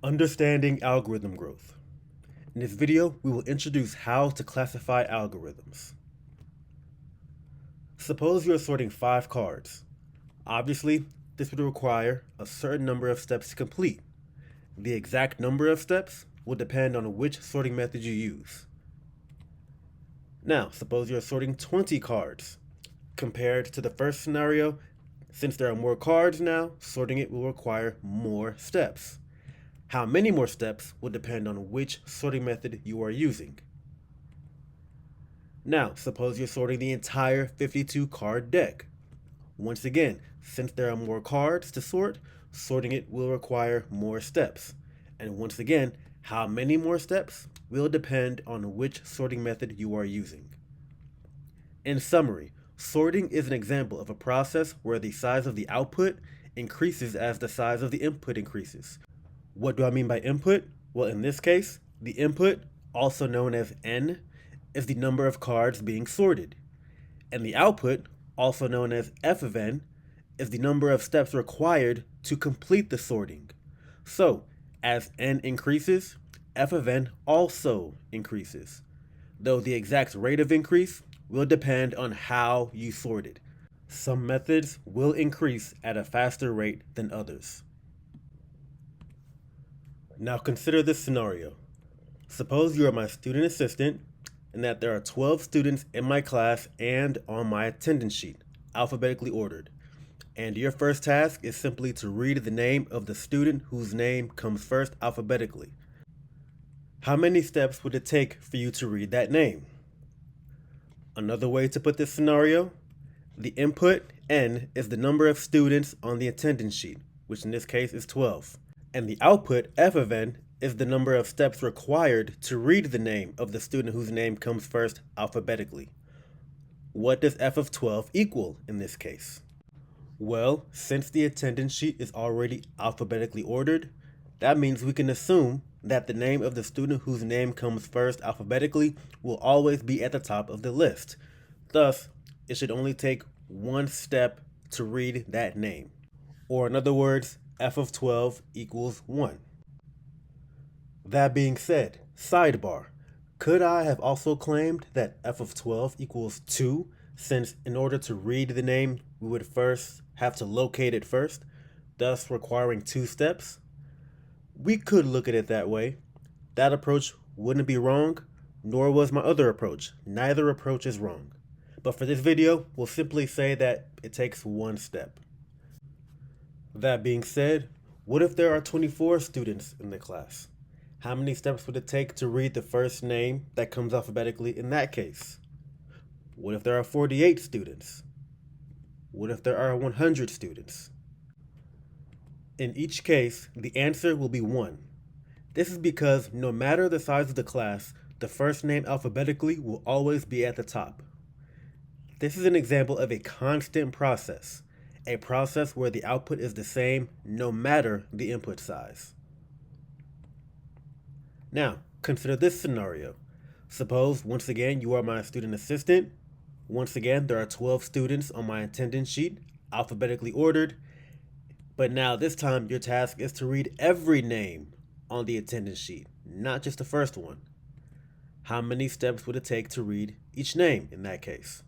Understanding algorithm growth. In this video, we will introduce how to classify algorithms. Suppose you are sorting 5 cards. Obviously, this would require a certain number of steps to complete. The exact number of steps will depend on which sorting method you use. Now, suppose you are sorting 20 cards. Compared to the first scenario, since there are more cards now, sorting it will require more steps. How many more steps will depend on which sorting method you are using. Now, suppose you're sorting the entire 52 card deck. Once again, since there are more cards to sort, sorting it will require more steps. And once again, how many more steps will depend on which sorting method you are using. In summary, sorting is an example of a process where the size of the output increases as the size of the input increases. What do I mean by input? Well, in this case, the input, also known as n, is the number of cards being sorted. And the output, also known as f of n, is the number of steps required to complete the sorting. So, as n increases, f of n also increases, though the exact rate of increase will depend on how you sorted. Some methods will increase at a faster rate than others. Now consider this scenario. Suppose you are my student assistant and that there are 12 students in my class and on my attendance sheet, alphabetically ordered. And your first task is simply to read the name of the student whose name comes first alphabetically. How many steps would it take for you to read that name? Another way to put this scenario, the input, n, is the number of students on the attendance sheet, which in this case is 12. And the output, f of n, is the number of steps required to read the name of the student whose name comes first alphabetically. What does f of 12 equal in this case? Well, since the attendance sheet is already alphabetically ordered, that means we can assume that the name of the student whose name comes first alphabetically will always be at the top of the list. Thus, it should only take one step to read that name. Or in other words, f of 12 equals 1. That being said, sidebar, could I have also claimed that f of 12 equals 2, since in order to read the name, we would first have to locate it first, thus requiring 2 steps? We could look at it that way. That approach wouldn't be wrong, nor was my other approach. Neither approach is wrong. But for this video, we'll simply say that it takes 1 step. That being said, what if there are 24 students in the class? How many steps would it take to read the first name that comes alphabetically in that case? What if there are 48 students? What if there are 100 students? In each case, the answer will be 1. This is because no matter the size of the class, the first name alphabetically will always be at the top. This is an example of a constant process, a process where the output is the same no matter the input size. Now, consider this scenario. Suppose, once again, you are my student assistant. Once again, there are 12 students on my attendance sheet, alphabetically ordered. But now this time, your task is to read every name on the attendance sheet, not just the first one. How many steps would it take to read each name in that case?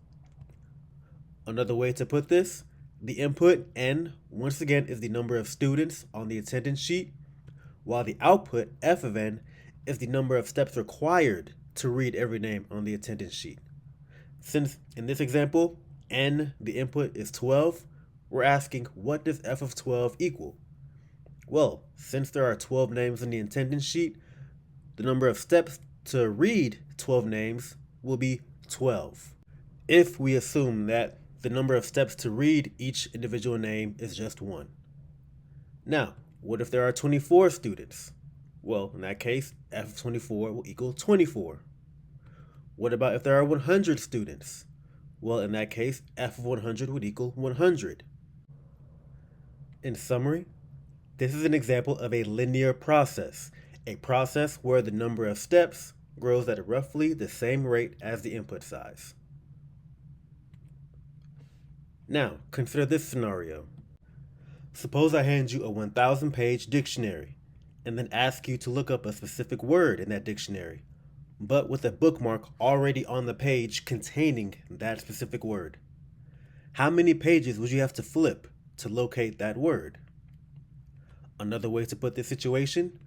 Another way to put this, the input, n, once again is the number of students on the attendance sheet, while the output, f of n, is the number of steps required to read every name on the attendance sheet. Since in this example, n, the input, is 12, we're asking what does f of 12 equal? Well, since there are 12 names on the attendance sheet, the number of steps to read 12 names will be 12. If we assume that the number of steps to read each individual name is just 1. Now, what if there are 24 students? Well, in that case, f of 24 will equal 24. What about if there are 100 students? Well, in that case, f of 100 would equal 100. In summary, this is an example of a linear process, a process where the number of steps grows at roughly the same rate as the input size. Now, consider this scenario. Suppose I hand you a 1,000-page dictionary, and then ask you to look up a specific word in that dictionary, but with a bookmark already on the page containing that specific word. How many pages would you have to flip to locate that word? Another way to put this situation,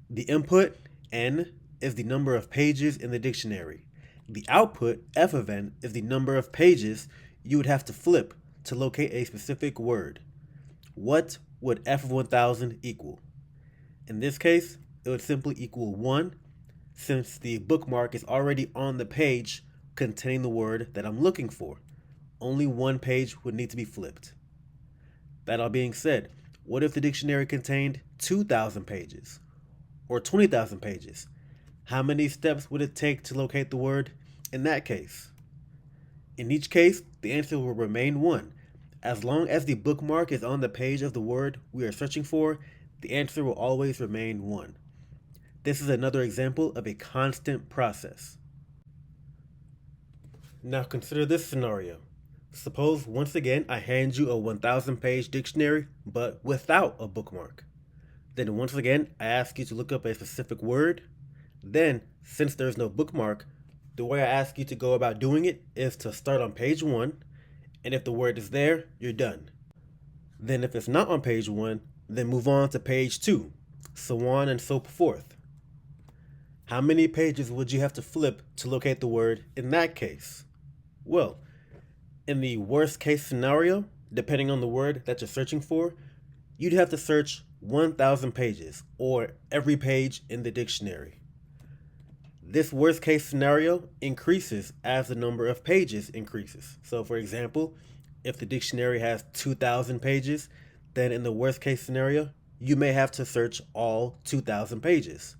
the input, N, is the number of pages in the dictionary. The output, F of N, is the number of pages you would have to flip to locate a specific word. What would F of 1000 equal? In this case, it would simply equal 1, since the bookmark is already on the page containing the word that I'm looking for. Only one page would need to be flipped. That all being said, what if the dictionary contained 2,000 pages or 20,000 pages? How many steps would it take to locate the word in that case? In each case, the answer will remain 1. As long as the bookmark is on the page of the word we are searching for, the answer will always remain 1. This is another example of a constant process. Now consider this scenario. Suppose once again I hand you a 1,000-page dictionary, but without a bookmark. Then once again I ask you to look up a specific word. Then, since there's no bookmark, the way I ask you to go about doing it is to start on page 1, and if the word is there, you're done. Then if it's not on page 1, then move on to page 2, so on and so forth. How many pages would you have to flip to locate the word in that case? Well, in the worst case scenario, depending on the word that you're searching for, you'd have to search 1,000 pages, or every page in the dictionary. This worst case scenario increases as the number of pages increases. So for example, if the dictionary has 2,000 pages, then in the worst case scenario, you may have to search all 2,000 pages.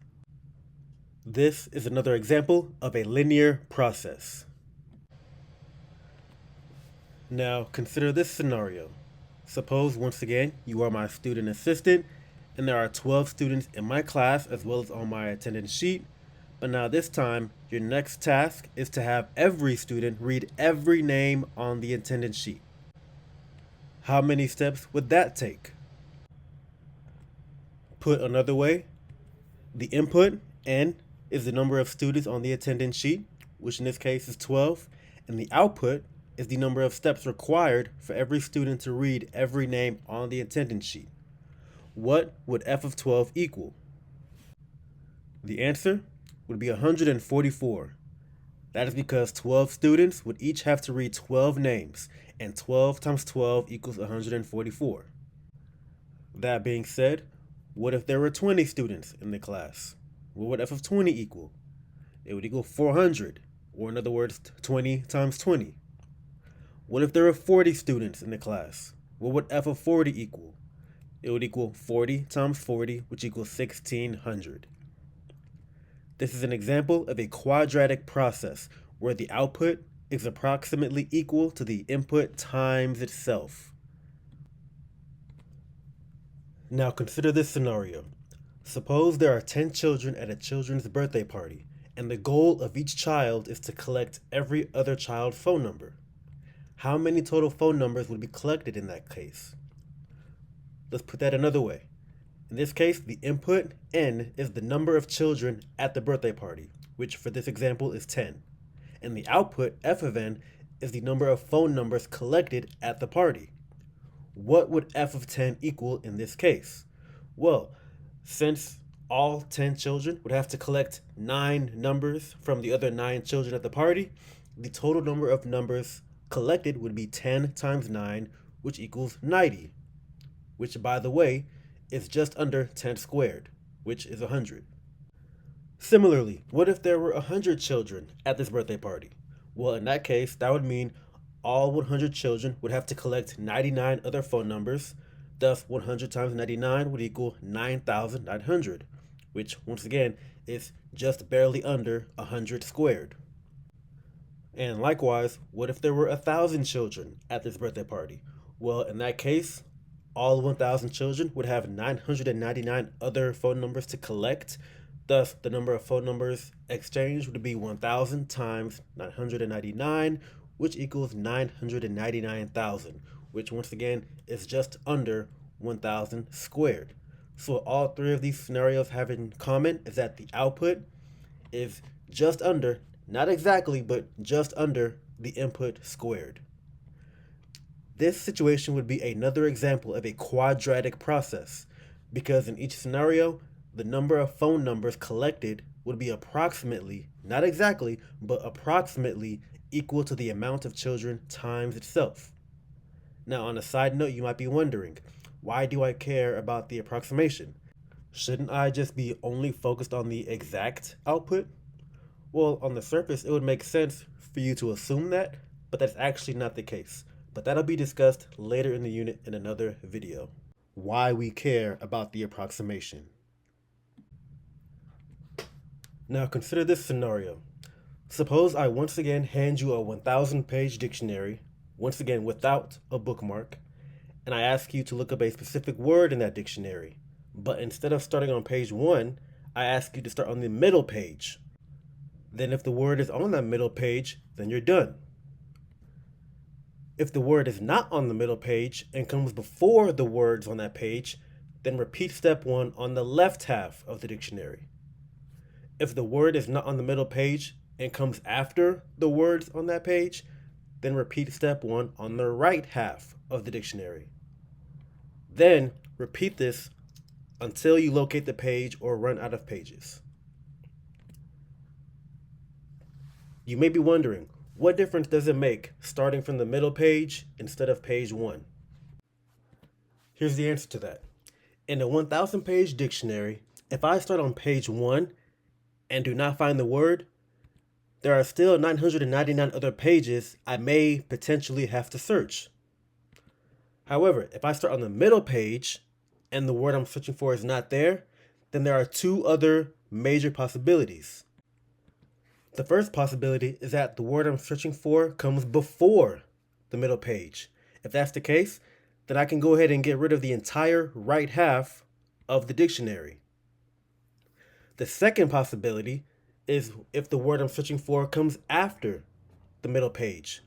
This is another example of a linear process. Now consider this scenario. Suppose once again you are my student assistant and there are 12 students in my class as well as on my attendance sheet, but now this time your next task is to have every student read every name on the attendance sheet. How many steps would that take? Put another way, the input, N, is the number of students on the attendance sheet, which in this case is 12, and the output is the number of steps required for every student to read every name on the attendance sheet. What would F of 12 equal? The answer would be 144. That is because 12 students would each have to read 12 names, and 12 times 12 equals 144. That being said, what if there were 20 students in the class? What would F of 20 equal? It would equal 400, or in other words, 20 times 20. What if there were 40 students in the class? What would F of 40 equal? It would equal 40 times 40, which equals 1,600. This is an example of a quadratic process where the output is approximately equal to the input times itself. Now consider this scenario. Suppose there are 10 children at a children's birthday party, and the goal of each child is to collect every other child's phone number. How many total phone numbers would be collected in that case? Let's put that another way. In this case, the input, N, is the number of children at the birthday party, which for this example is 10. And the output, F of N, is the number of phone numbers collected at the party. What would F of 10 equal in this case? Well, since all 10 children would have to collect 9 numbers from the other 9 children at the party, the total number of numbers collected would be 10 times 9, which equals 90, which, by the way, is just under 10 squared, which is 100. Similarly, what if there were 100 children at this birthday party? Well, in that case, that would mean all 100 children would have to collect 99 other phone numbers. Thus, 100 times 99 would equal 9,900, which, once again, is just barely under 100 squared. And likewise, what if there were 1,000 children at this birthday party? Well, in that case, all 1,000 children would have 999 other phone numbers to collect. Thus, the number of phone numbers exchanged would be 1,000 times 999, which equals 999,000, which once again is just under 1,000 squared. So what all three of these scenarios have in common is that the output is just under, not exactly, but just under the input squared. This situation would be another example of a quadratic process, because in each scenario, the number of phone numbers collected would be approximately, not exactly, but approximately equal to the amount of children times itself. Now, on a side note, you might be wondering, why do I care about the approximation? Shouldn't I just be only focused on the exact output? Well, on the surface, it would make sense for you to assume that, but that's actually not the case. But that'll be discussed later in the unit in another video. Why we care about the approximation. Now consider this scenario. Suppose I once again hand you a 1,000-page dictionary, once again without a bookmark, and I ask you to look up a specific word in that dictionary. But instead of starting on page 1, I ask you to start on the middle page. Then if the word is on that middle page, then you're done. If the word is not on the middle page and comes before the words on that page, then repeat step 1 on the left half of the dictionary. If the word is not on the middle page and comes after the words on that page, then repeat step 1 on the right half of the dictionary. Then repeat this until you locate the page or run out of pages. You may be wondering, what difference does it make starting from the middle page instead of page 1? Here's the answer to that. In a 1,000-page dictionary, if I start on page 1 and do not find the word, there are still 999 other pages I may potentially have to search. However, if I start on the middle page and the word I'm searching for is not there, then there are two other major possibilities. The first possibility is that the word I'm searching for comes before the middle page. If that's the case, then I can go ahead and get rid of the entire right half of the dictionary. The second possibility is if the word I'm searching for comes after the middle page.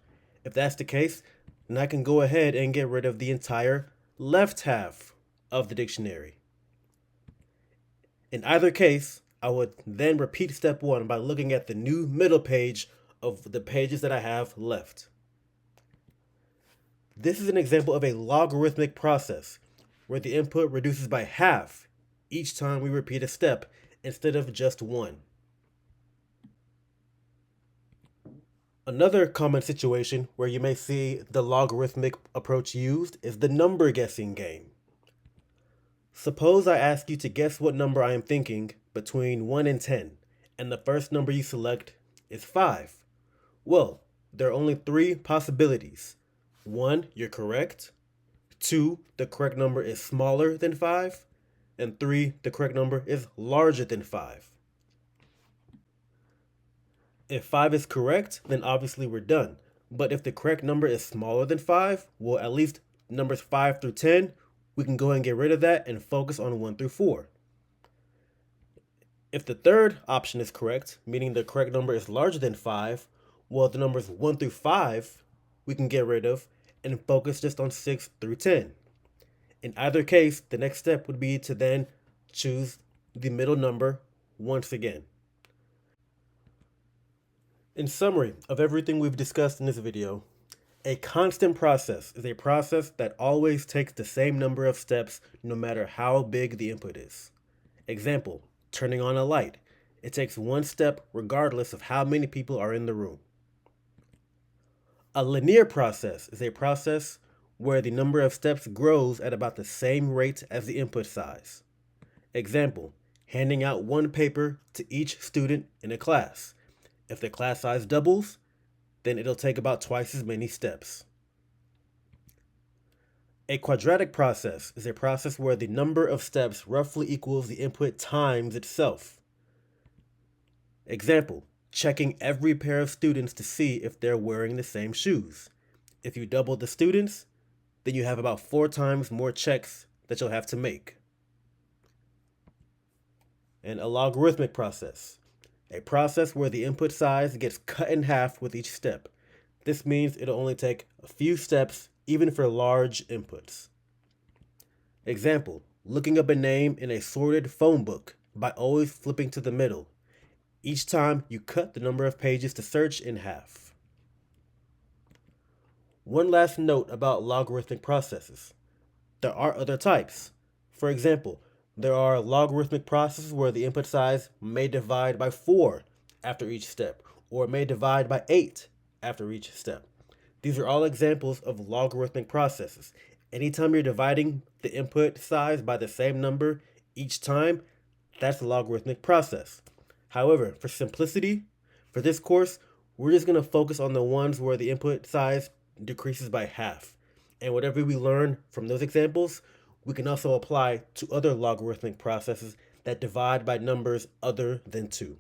If that's the case, then I can go ahead and get rid of the entire left half of the dictionary. In either case, I would then repeat step 1 by looking at the new middle page of the pages that I have left. This is an example of a logarithmic process where the input reduces by half each time we repeat a step instead of just one. Another common situation where you may see the logarithmic approach used is the number guessing game. Suppose I ask you to guess what number I am thinking between 1 and 10, and the first number you select is 5. Well, there are only 3 possibilities. 1, you're correct. 2, the correct number is smaller than 5. And 3, the correct number is larger than 5. If 5 is correct, then obviously we're done. But if the correct number is smaller than 5, well, at least numbers 5 through 10, we can go ahead and get rid of that and focus on 1 through 4. If the third option is correct, meaning the correct number is larger than 5, well, the numbers 1 through 5 we can get rid of and focus just on 6 through 10. In either case, the next step would be to then choose the middle number once again. In summary of everything we've discussed in this video, a constant process is a process that always takes the same number of steps no matter how big the input is. Example, turning on a light. It takes one step regardless of how many people are in the room. A linear process is a process where the number of steps grows at about the same rate as the input size. Example, handing out one paper to each student in a class. If the class size doubles, then it'll take about twice as many steps. A quadratic process is a process where the number of steps roughly equals the input times itself. Example, checking every pair of students to see if they're wearing the same shoes. If you double the students, then you have about 4 times more checks that you'll have to make. And a logarithmic process, a process where the input size gets cut in half with each step. This means it'll only take a few steps even for large inputs. Example, looking up a name in a sorted phone book by always flipping to the middle. Each time you cut the number of pages to search in half. One last note about logarithmic processes. There are other types. For example, there are logarithmic processes where the input size may divide by 4 after each step, or may divide by 8 after each step. These are all examples of logarithmic processes. Anytime you're dividing the input size by the same number each time, that's a logarithmic process. However, for simplicity, for this course, we're just going to focus on the ones where the input size decreases by half. And whatever we learn from those examples, we can also apply to other logarithmic processes that divide by numbers other than 2.